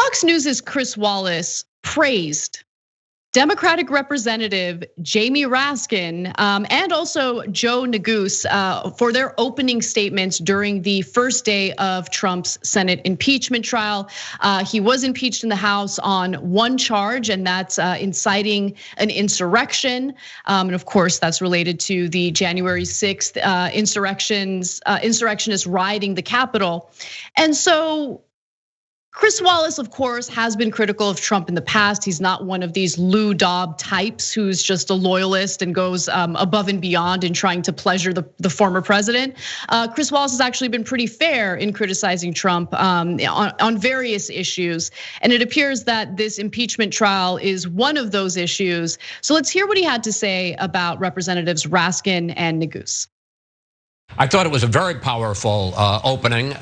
Fox News' Chris Wallace praised Democratic Representative Jamie Raskin and also Joe Neguse for their opening statements during the first day of Trump's Senate impeachment trial. He was impeached in the House on one charge, and that's inciting an insurrection. And of course, that's related to the January 6th insurrectionists rioting the Capitol. And so Chris Wallace, of course, has been critical of Trump in the past. He's not one of these Lou Dobbs types who's just a loyalist and goes above and beyond in trying to pleasure the former president. Chris Wallace has actually been pretty fair in criticizing Trump on various issues. And it appears that this impeachment trial is one of those issues. So let's hear what he had to say about Representatives Raskin and Neguse. I thought it was a very powerful opening.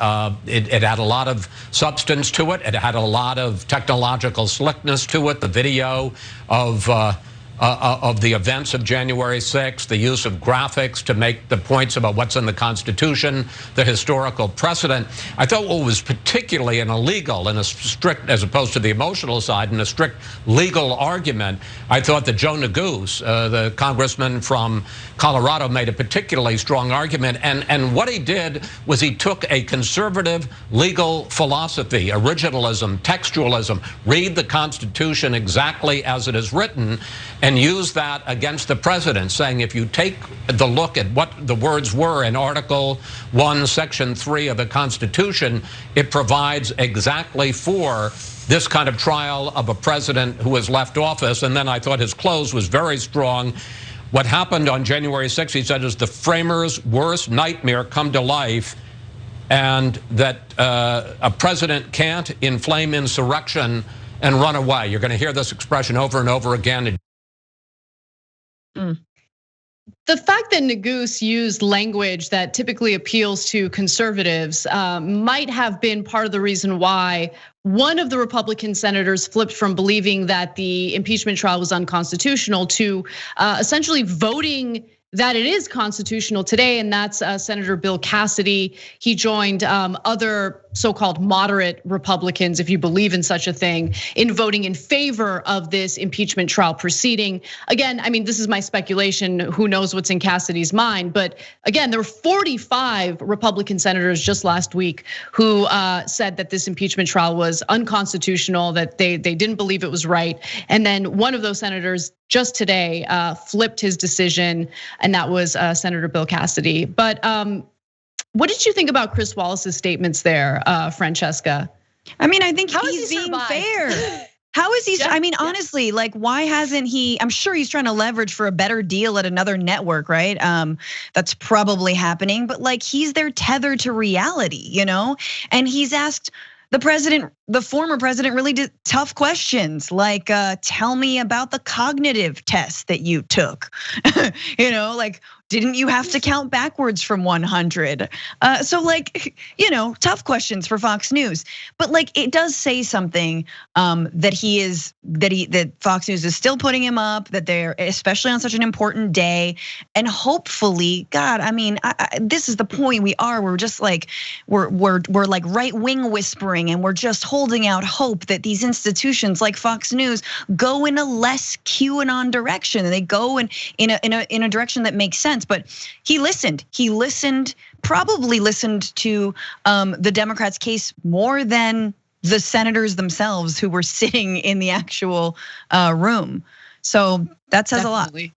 It had a lot of substance to it. It had a lot of technological slickness to it. The video of the events of January 6th, the use of graphics to make the points about what's in the Constitution, the historical precedent. I thought what was particularly in a legal, in a strict, as opposed to the emotional side, in a strict legal argument, I thought that Joe Neguse, the congressman from Colorado, made a particularly strong argument. And what he did was he took a conservative legal philosophy, originalism, textualism, read the Constitution exactly as it is written, and use that against the president, saying if you take the look at what the words were in Article 1, Section 3 of the Constitution, it provides exactly for this kind of trial of a president who has left office. And then I thought his close was very strong. What happened on January 6th, he said, is the framers' worst nightmare come to life, and that a president can't inflame insurrection and run away. You're going to hear this expression over and over again. The fact that Neguse used language that typically appeals to conservatives might have been part of the reason why one of the Republican senators flipped from believing that the impeachment trial was unconstitutional to essentially voting that it is constitutional today, and that's Senator Bill Cassidy. He joined other so-called moderate Republicans, if you believe in such a thing, in voting in favor of this impeachment trial proceeding. Again, I mean, this is my speculation. Who knows what's in Cassidy's mind? But again, there were 45 Republican senators just last week who said that this impeachment trial was unconstitutional, that they didn't believe it was right. And then one of those senators just today flipped his decision, and that was Senator Bill Cassidy. But what did you think about Chris Wallace's statements there, Francesca? I mean, I think he's being fair. How is he? I mean, honestly, like, why hasn't he? I'm sure he's trying to leverage for a better deal at another network, right? That's probably happening, but like, he's there tethered to reality, you know? And he's asked the president, the former president, really did tough questions like, tell me about the cognitive test that you took. You know, like, didn't you have to count backwards from 100? So like, you know, tough questions for Fox News. But like, it does say something that Fox News is still putting him up, that they're, especially on such an important day. And hopefully, God, I mean, this is the point we're just like, we're like right wing whispering, and we're just holding out hope that these institutions like Fox News go in a less QAnon direction, and they go in a direction that makes sense. But he listened. Probably listened to the Democrats' case more than the senators themselves who were sitting in the actual room. So that says Definitely. A lot.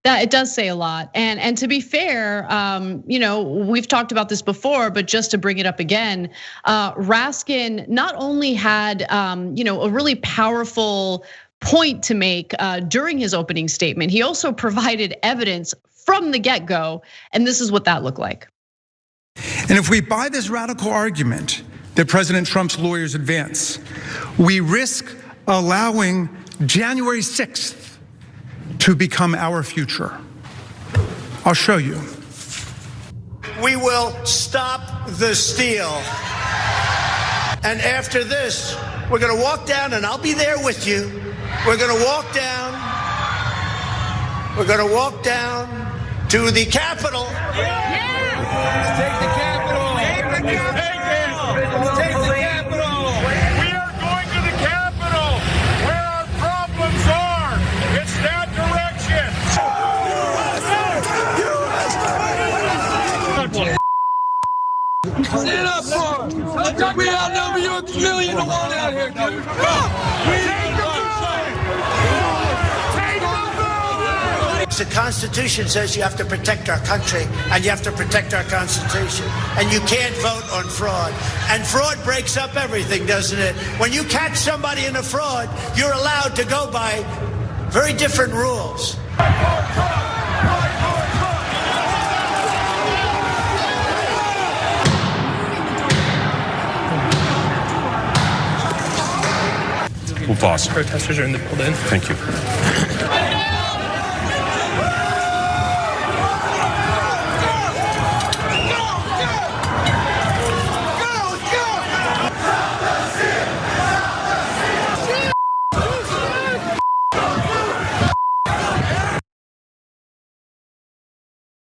That it does say a lot, and to be fair, you know, we've talked about this before, but just to bring it up again, Raskin not only had you know, a really powerful point to make during his opening statement, he also provided evidence from the get-go, and this is what that looked like. And if we buy this radical argument that President Trump's lawyers advance, we risk allowing January 6th to become our future. I'll show you. We will stop the steal. And after this, we're gonna walk down, and I'll be there with you. We're gonna walk down. We're gonna walk down to the Capitol. Yeah. Let's take the Capitol. Take the Capitol. Let's take the Capitol. We are going outnumber you 1,000,000 to 1 out here, dude. The Constitution says you have to protect our country and you have to protect our Constitution. And you can't vote on fraud. And fraud breaks up everything, doesn't it? When you catch somebody in a fraud, you're allowed to go by very different rules. We'll pause. Protesters are in the building. Thank you.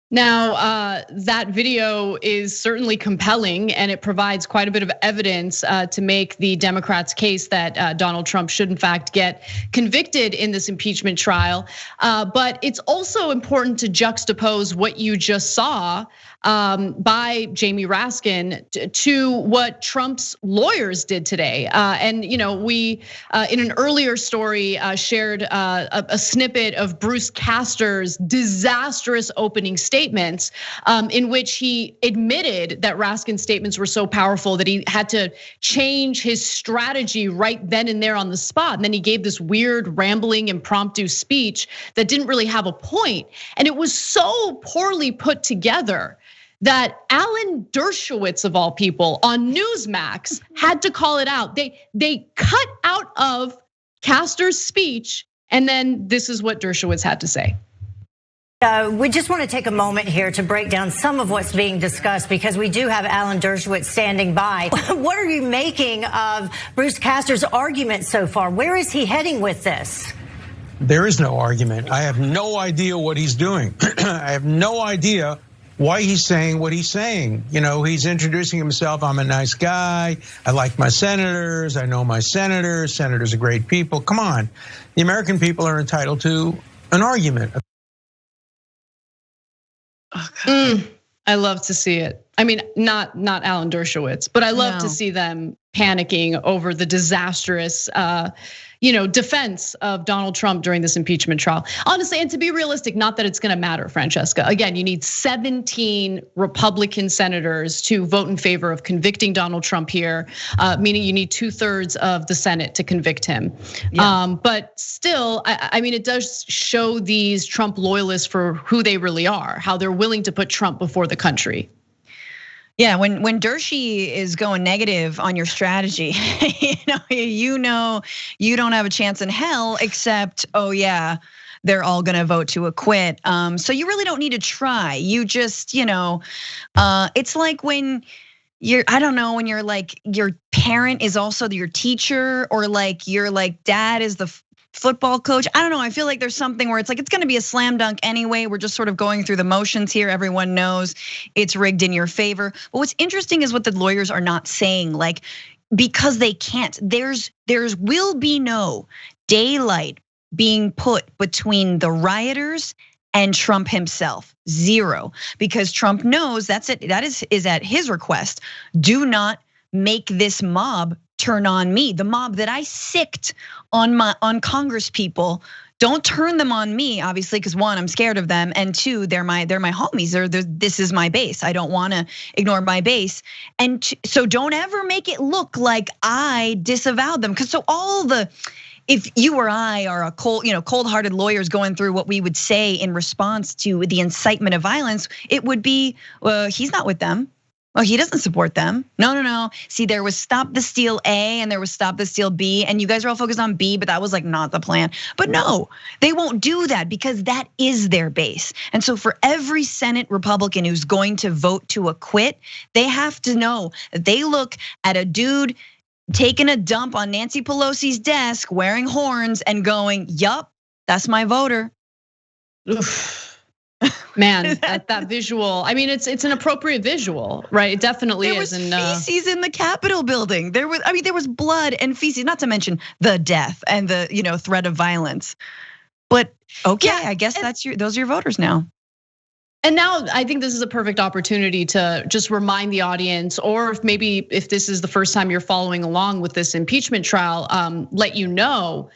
Now, that video is certainly compelling, and it provides quite a bit of evidence to make the Democrats' case that Donald Trump should, in fact, get convicted in this impeachment trial. But it's also important to juxtapose what you just saw by Jamie Raskin to what Trump's lawyers did today. And we, in an earlier story, shared a snippet of Bruce Castor's disastrous opening statements, in which he admitted that Raskin's statements were so powerful that he had to change his strategy right then and there on the spot. And then he gave this weird, rambling, impromptu speech that didn't really have a point. And it was so poorly put together that Alan Dershowitz, of all people, on Newsmax had to call it out. They cut out of Castor's speech, and then this is what Dershowitz had to say. We just want to take a moment here to break down some of what's being discussed, because we do have Alan Dershowitz standing by. What are you making of Bruce Castor's argument so far? Where is he heading with this? There is no argument. I have no idea what he's doing. I have no idea why he's saying what he's saying. He's introducing himself. I'm a nice guy. I like my senators. I know my senators. Senators are great people. Come on. The American people are entitled to an argument. I love to see it. I mean, not Alan Dershowitz, but I love to see them panicking over the disastrous defense of Donald Trump during this impeachment trial. Honestly, and to be realistic, not that it's gonna matter, Francesca. Again, you need 17 Republican senators to vote in favor of convicting Donald Trump here, meaning you need 2/3 of the Senate to convict him. Yeah. But still, I mean, it does show these Trump loyalists for who they really are, how they're willing to put Trump before the country. Yeah, when Dershowitz is going negative on your strategy, you know you don't have a chance in hell, except, oh yeah, they're all gonna vote to acquit. So you really don't need to try. You just, it's like when when you're like, your parent is also your teacher, or like your dad is the football coach. I don't know. I feel like there's something where it's like, it's gonna be a slam dunk anyway. We're just sort of going through the motions here. Everyone knows it's rigged in your favor. But what's interesting is what the lawyers are not saying, like, because they can't. There's will be no daylight being put between the rioters and Trump himself. Zero. Because Trump knows that's it. That is at his request. Do not make this mob turn on me. The mob that I sicked on Congress people, don't turn them on me, obviously, because one, I'm scared of them, and two, they're my homies. This is my base. I don't want to ignore my base, and so don't ever make it look like I disavowed them. Because if you or I are a cold-hearted lawyers going through what we would say in response to the incitement of violence, it would be, well, he's not with them. Oh, he doesn't support them. No. See, there was Stop the Steal A and there was Stop the Steal B, and you guys are all focused on B, but that was like not the plan. But no, they won't do that because that is their base. And so for every Senate Republican who's going to vote to acquit, they have to know that they look at a dude taking a dump on Nancy Pelosi's desk, wearing horns and going, yup, that's my voter. Oof. Man, that visual. I mean, it's an appropriate visual, right? It definitely is. There was feces in the Capitol building. There was blood and feces, not to mention the death and the threat of violence. But okay, yeah, I guess those are your voters now. And now I think this is a perfect opportunity to just remind the audience, or if this is the first time you're following along with this impeachment trial, let you know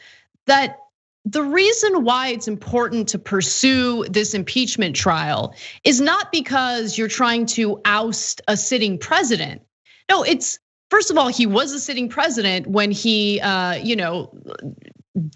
that the reason why it's important to pursue this impeachment trial is not because you're trying to oust a sitting president. No, it's, first of all, he was a sitting president when he,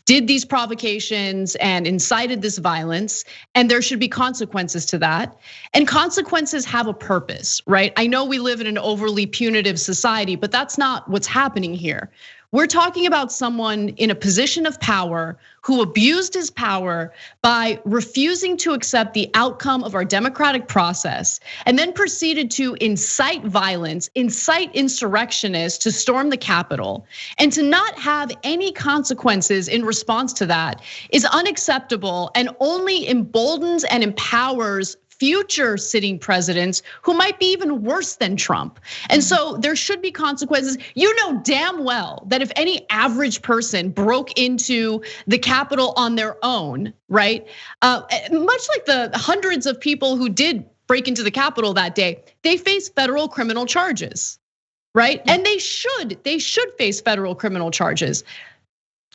did these provocations and incited this violence, and there should be consequences to that. And consequences have a purpose, right? I know we live in an overly punitive society, but that's not what's happening here. We're talking about someone in a position of power who abused his power by refusing to accept the outcome of our democratic process, and then proceeded to incite violence, incite insurrectionists to storm the Capitol, and to not have any consequences in response to that is unacceptable and only emboldens and empowers future sitting presidents who might be even worse than Trump. And so there should be consequences. You know damn well that if any average person broke into the Capitol on their own, right? Much like the hundreds of people who did break into the Capitol that day, they face federal criminal charges, right? And they should face federal criminal charges.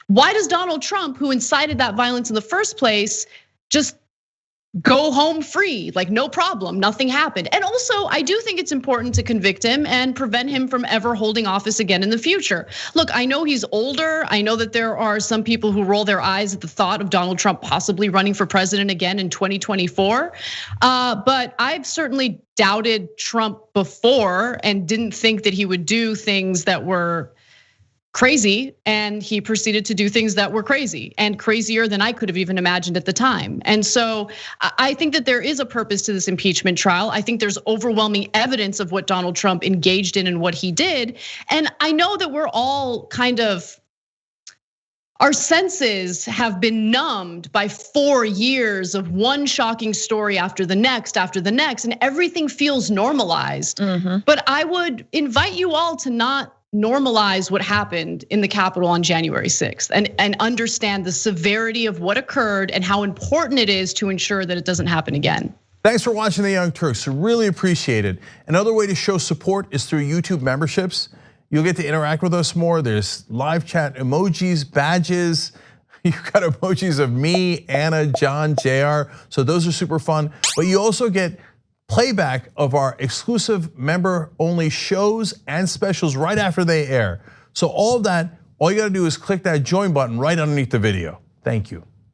Why does Donald Trump, who incited that violence in the first place, just go home free, like no problem, nothing happened? And also, I do think it's important to convict him and prevent him from ever holding office again in the future. Look, I know he's older. I know that there are some people who roll their eyes at the thought of Donald Trump possibly running for president again in 2024. But I've certainly doubted Trump before and didn't think that he would do things that were crazy, and he proceeded to do things that were crazy and crazier than I could have even imagined at the time. And so I think that there is a purpose to this impeachment trial. I think there's overwhelming evidence of what Donald Trump engaged in and what he did. And I know that we're all kind of, our senses have been numbed by 4 years of one shocking story after the next, and everything feels normalized. But I would invite you all to not normalize what happened in the Capitol on January 6th and understand the severity of what occurred and how important it is to ensure that it doesn't happen again. Thanks for watching The Young Turks, really appreciate it. Another way to show support is through YouTube memberships. You'll get to interact with us more. There's live chat emojis, badges. You've got emojis of me, Anna, John, JR. So those are super fun. But you also get playback of our exclusive member-only shows and specials right after they air. So all of that, all you gotta do is click that join button right underneath the video. Thank you.